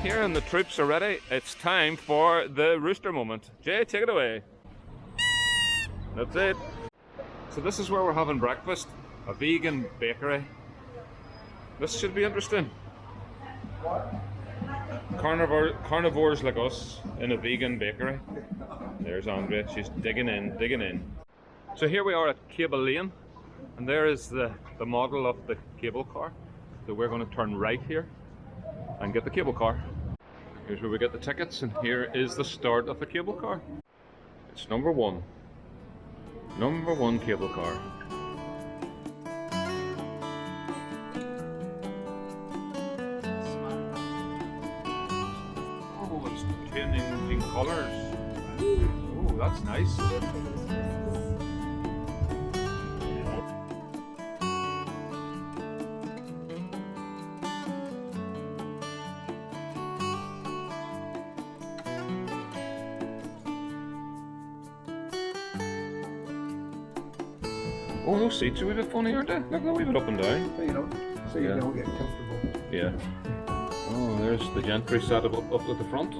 here and the troops are ready. It's time for the rooster moment. Jay, take it away. That's it. So this is where we're having breakfast. A vegan bakery. This should be interesting. Carnivores like us in a vegan bakery. There's Andrea, she's digging in. So here we are at Cable Lane, and there is the model of the cable car. So we're going to turn right here and get the cable car. Here's where we get the tickets, and here is the start of the cable car. It's number one cable car. Oh, it's changing colours. Oh, that's nice. Oh, those seats are a bit funny, aren't they? Look, they're a wee bit up and down. So you don't get comfortable. Yeah. Oh, there's the gentry set up at the front.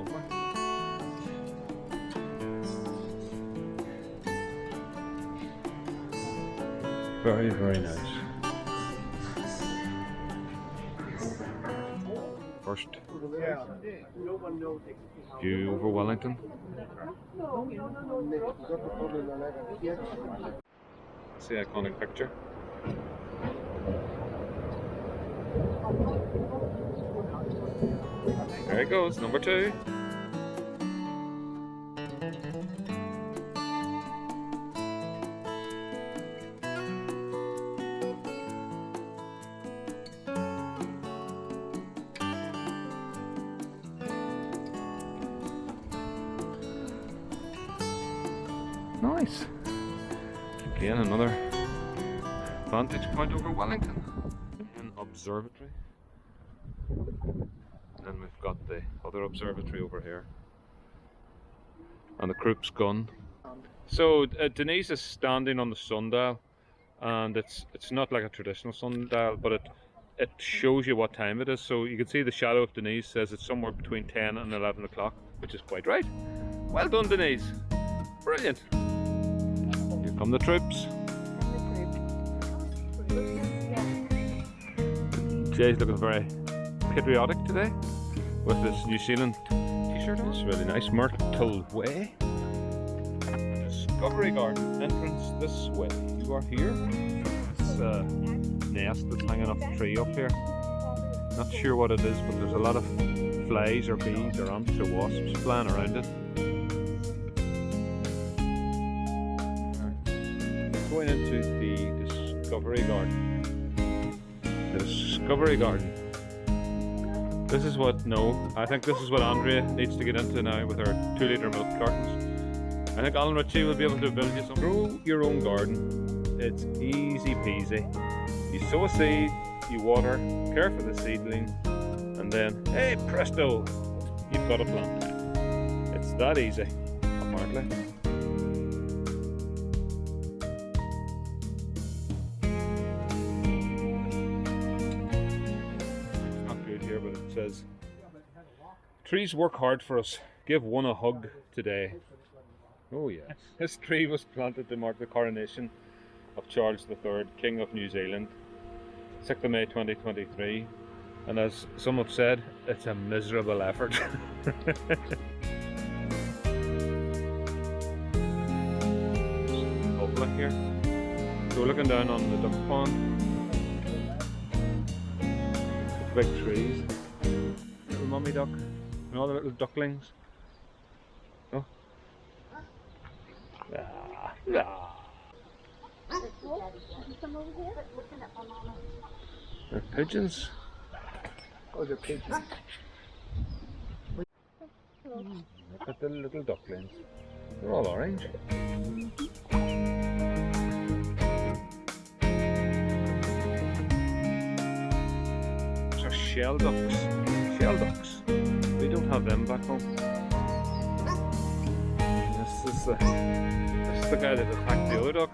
Very, very nice. First view over Wellington. It's the iconic picture. There it goes, number 2. Nice. Again, another vantage point over Wellington. An observatory. And we've got the other observatory over here. And the Krupp's gun. So Denise is standing on the sundial, and it's not like a traditional sundial, but it shows you what time it is. So you can see the shadow of Denise says it's somewhere between 10 and 11 o'clock, which is quite right. Well done, Denise. Brilliant. Here come the troops. Jay's looking very patriotic today with this New Zealand t-shirt. It's really nice. Myrtle Way. Discovery Garden. Entrance this way. You are here. It's a nest that's hanging off the tree up here. Not sure what it is, but there's a lot of flies or bees or ants or wasps flying around it. Going into the Discovery Garden. The Discovery Garden. This is what, I think this is what Andrea needs to get into now with her 2-litre milk cartons. I think Alan Ritchie will be able to build you some. Grow your own garden. It's easy peasy. You sow a seed, you water, care for the seedling, and then, hey presto, you've got a plant. It's that easy, apparently. But it says, trees work hard for us. Give one a hug today. Oh yes. This tree was planted to mark the coronation of Charles III, King of New Zealand, 6th of May 2023. And as some have said, it's a miserable effort. Public here. So we're looking down on the duck pond. Big trees. Little mummy duck and all the little ducklings. Oh. Ah. They're pigeons. Oh, they're pigeons. Look at the little ducklings. They're all orange. Shell ducks. We don't have them back home. This is the guy that attacked the other duck.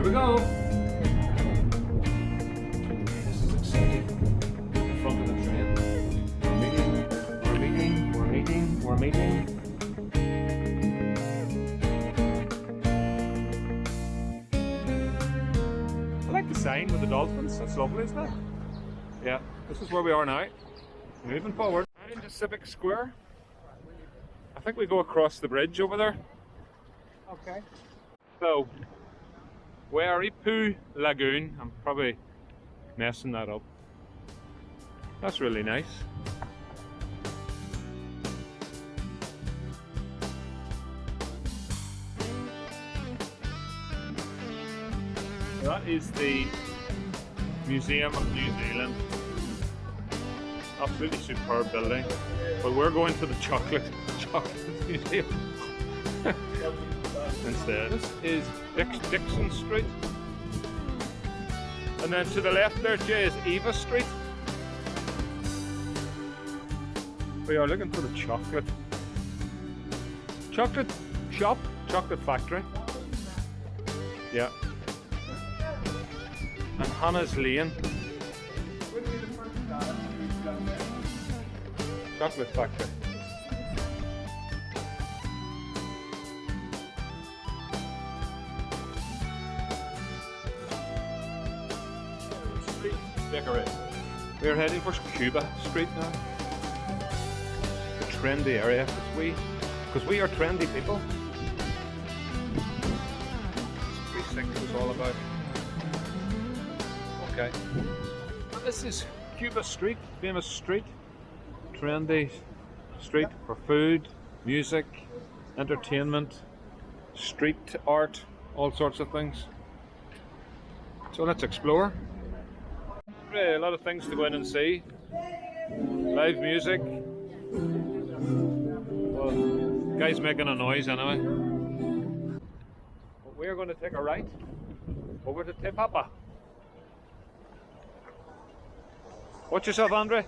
Here we go. This is exciting. The front of the train. We're meeting. I like the sign with the dolphins. That's lovely, isn't it? Yeah, this is where we are now. Moving forward. Into Civic Square. I think we go across the bridge over there. Okay. So, Waripu Lagoon. I'm probably messing that up. That's really nice. That is the Museum of New Zealand. Absolutely superb building. But we're going to the chocolate museum instead. This is Dixon Street. And then to the left there, Jay, is Eva Street. We are looking for the chocolate shop, chocolate factory. Yeah. And Hannah's Lane. Chocolate factory. Street decorate. We're heading for Cuba Street now. The trendy area, because we are trendy people. Precinct is all about. Okay. And this is Cuba Street, famous street. Trendy street for food, music, entertainment, street art, all sorts of things. So let's explore. A lot of things to go in and see. Live music. Well, guy's making a noise anyway. But we're going to take a right over to Te Papa. Watch yourself, Andre.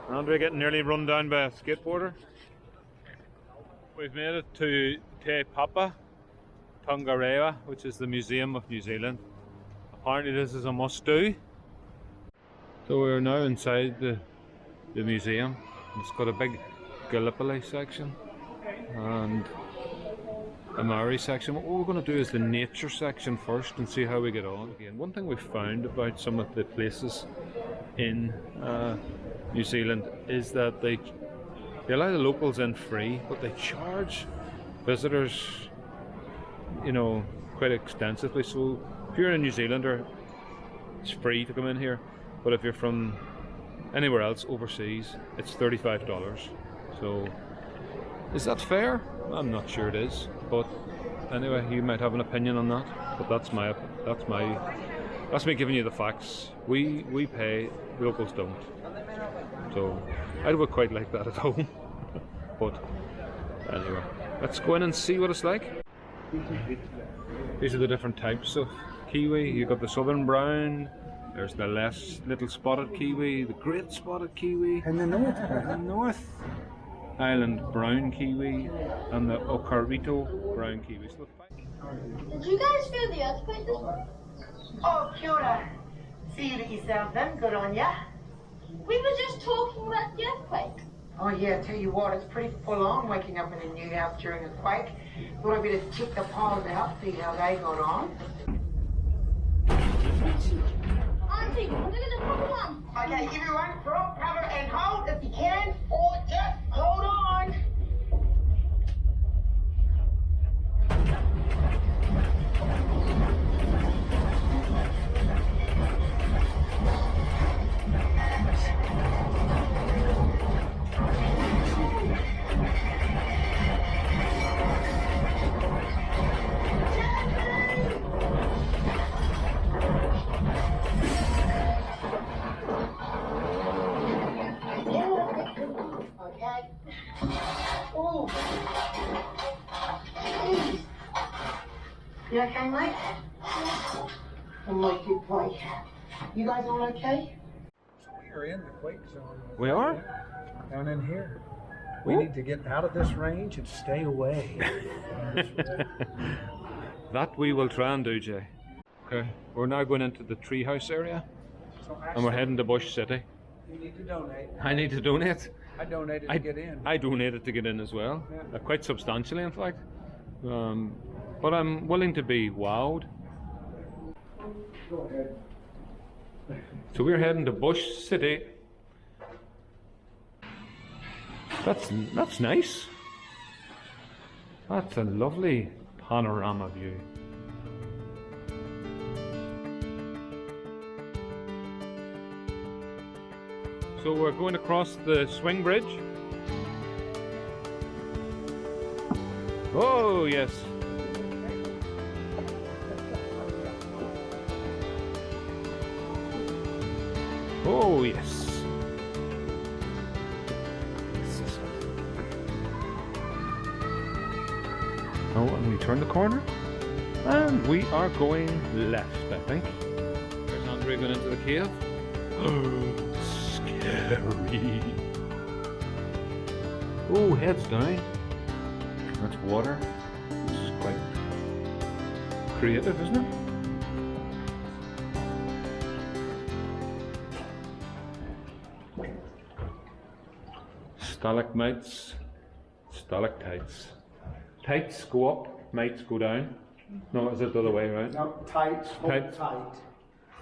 Andre getting nearly run down by a skateboarder. We've made it to Te Papa Tongarewa, which is the Museum of New Zealand. Apparently this is a must-do. So we're now inside the museum. It's got a big Gallipoli section and a Maori section. What we're going to do is the nature section first and see how we get on. Again, one thing we found about some of the places in New Zealand is that they allow the locals in free, but they charge visitors, you know, quite extensively. So if you're a New Zealander, it's free to come in here, but if you're from anywhere else overseas, it's $35. So is that fair? I'm not sure it is, but anyway, you might have an opinion on that. But that's me giving you the facts. We pay, the locals don't. So I would quite like that at home. But anyway, let's go in and see what it's like. These are the different types of kiwi. You've got the southern brown, there's the little spotted kiwi, the great spotted kiwi, And the north. the North Island brown kiwi, and the Okarito brown kiwi. So Did you guys feel the earthquake this morning? Oh, kia ora. See you at yourself then, good on ya. We were just talking about the earthquake. Oh yeah, tell you what, it's pretty full on waking up in a new house during a quake. Thought I'd better check the piles out, see how they got on. Auntie, look at the proper one. Okay, everyone, drop, cover and hold if you can, or just hold on. You okay, mate? I'm like good boy. You guys all okay? We are in the quake zone. we are? Down in here. We need to get out of this range and stay away. That we will try and do, Jay. Okay, we're now going into the treehouse area So and we're heading to Bush City. you need to donate. I need to donate. I donated to get in. I donated to get in as well, Yeah. quite substantially in fact. But I'm willing to be wowed. Go ahead. So we're heading to Bush City. That's nice. That's a lovely panorama view. So we're going across the swing bridge. Oh yes. Oh yes. Oh, and we turn the corner, and we are going left, I think. There's Andre going into the cave. Oh, scary. Oh, heads down. That's water. This is quite creative, isn't it? Stalagmites, stalactites. Tights go up, mites go down. No, is it the other way around? No, tights, hold Tight. tight.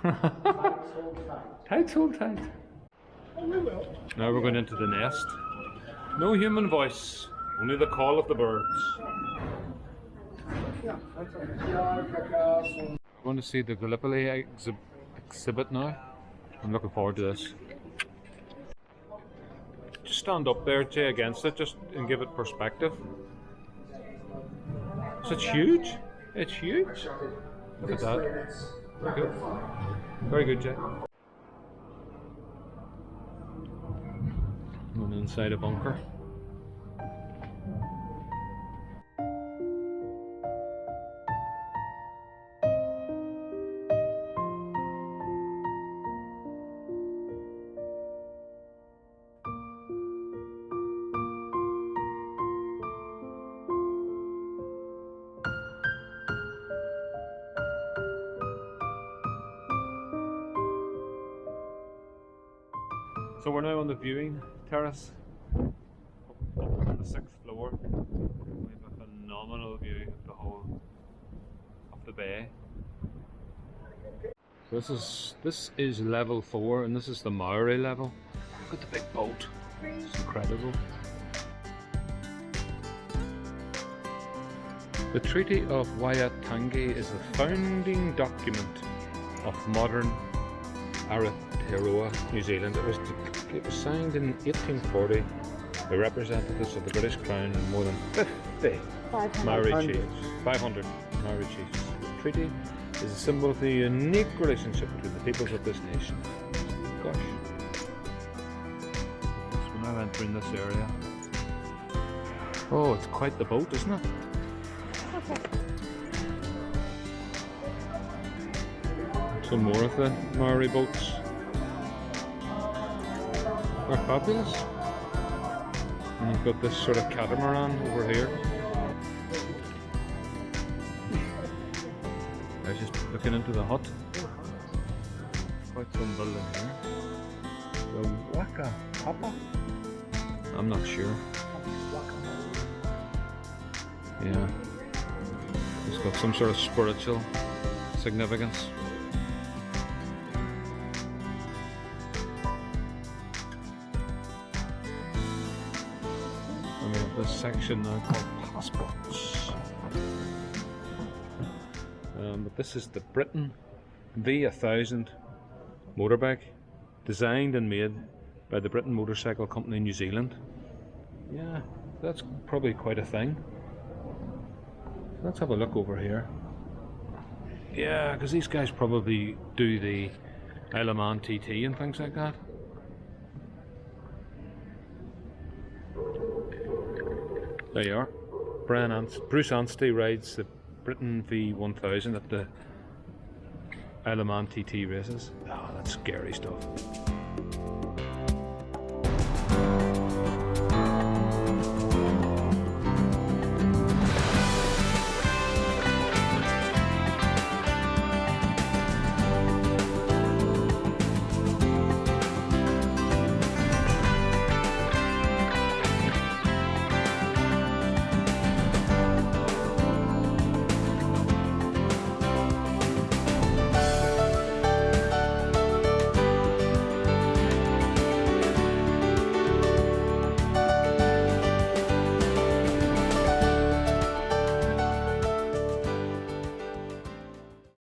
Tights, hold tight. Tights hold tight. Oh, we will. Now we're going into the nest. No human voice, only the call of the birds. Yeah, that's right. We're going to see the Gallipoli exhibit now. I'm looking forward to this. Just stand up there, Jay, against it, just and give it perspective. So it's huge. It's huge. Look at that. Very good. Very good, Jay. Going inside a bunker. So we're now on the viewing terrace, up on the 6th floor. We have a phenomenal view of the whole of the bay. So this is level 4, and this is the Maori level. Look at the big boat. It's incredible. The Treaty of Waitangi is the founding document of modern Aotearoa, New Zealand. It was signed in 1840 by representatives of the British Crown and more than 50 Maori chiefs. 500 Maori chiefs. The treaty is a symbol of the unique relationship between the peoples of this nation. Gosh. So we're now entering this area. Oh, it's quite the boat, isn't it? Some more of the Maori boats. They're fabulous. And you've got this sort of catamaran over here. I was just looking into the hut. Quite some building here. The Waka Papa? I'm not sure. Yeah. It's got some sort of spiritual significance. And we have this section now called passports. But this is the Britain V1000 motorbike, designed and made by the Britain Motorcycle Company New Zealand. Yeah, that's probably quite a thing. Let's have a look over here. Yeah, because these guys probably do the Isle of Man TT and things like that. There you are. Bruce Anstey rides the Britain V1000 at the Isle of Man TT races. Oh, that's scary stuff.